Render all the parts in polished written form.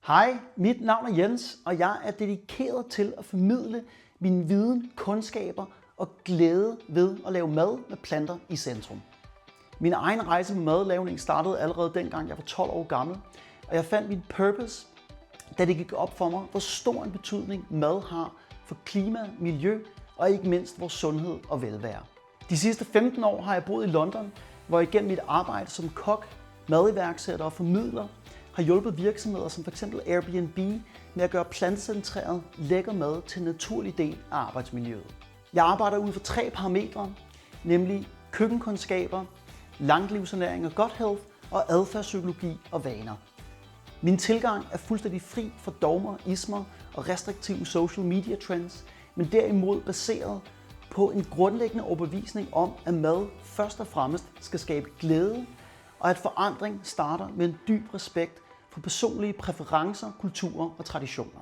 Hej, mit navn er Jens, og jeg er dedikeret til at formidle min viden, kundskaber og glæde ved at lave mad med planter i centrum. Min egen rejse med madlavning startede allerede dengang jeg var 12 år gammel, og jeg fandt min purpose, da det gik op for mig, hvor stor en betydning mad har for klima, miljø og ikke mindst vores sundhed og velvære. De sidste 15 år har jeg boet i London, hvor jeg gennem mit arbejde som kok, madiværksætter og formidler har hjulpet virksomheder som f.eks. Airbnb med at gøre plantecentreret lækker mad til en naturlig del af arbejdsmiljøet. Jeg arbejder ud for 3 parametre, nemlig køkkenkundskaber, langlivsernæring og gut health og adfærdspsykologi og vaner. Min tilgang er fuldstændig fri for dogmer, ismer og restriktive social media trends, men derimod baseret på en grundlæggende overbevisning om, at mad først og fremmest skal skabe glæde, og at forandring starter med en dyb respekt for personlige præferencer, kulturer og traditioner.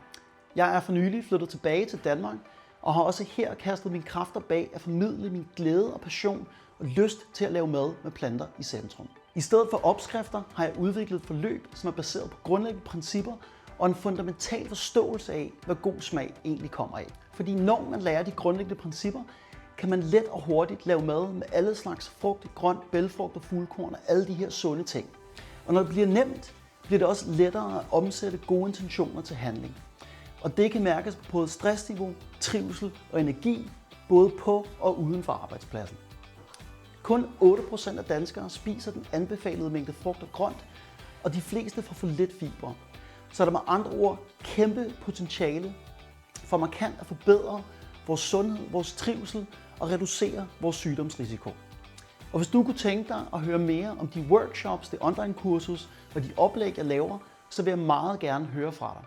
Jeg er for nylig flyttet tilbage til Danmark, og har også her kastet mine kræfter bag at formidle min glæde og passion og lyst til at lave mad med planter i centrum. I stedet for opskrifter har jeg udviklet et forløb, som er baseret på grundlæggende principper og en fundamental forståelse af, hvad god smag egentlig kommer af. Fordi når man lærer de grundlæggende principper, kan man let og hurtigt lave mad med alle slags frugt, grønt, bælgfrugt og fuldkorn og alle de her sunde ting. Og når det bliver nemt, bliver det også lettere at omsætte gode intentioner til handling. Og det kan mærkes på både stressniveau, trivsel og energi, både på og uden for arbejdspladsen. Kun 8% af danskere spiser den anbefalede mængde frugt og grønt, og de fleste får for lidt fibre. Så er der med andre ord kæmpe potentiale for markant at forbedre vores sundhed, vores trivsel og reducere vores sygdomsrisiko. Og hvis du kunne tænke dig at høre mere om de workshops, det online kursus og de oplæg, jeg laver, så vil jeg meget gerne høre fra dig.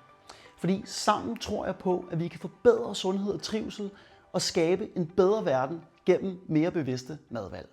Fordi sammen tror jeg på, at vi kan forbedre sundhed og trivsel og skabe en bedre verden gennem mere bevidste madvalg.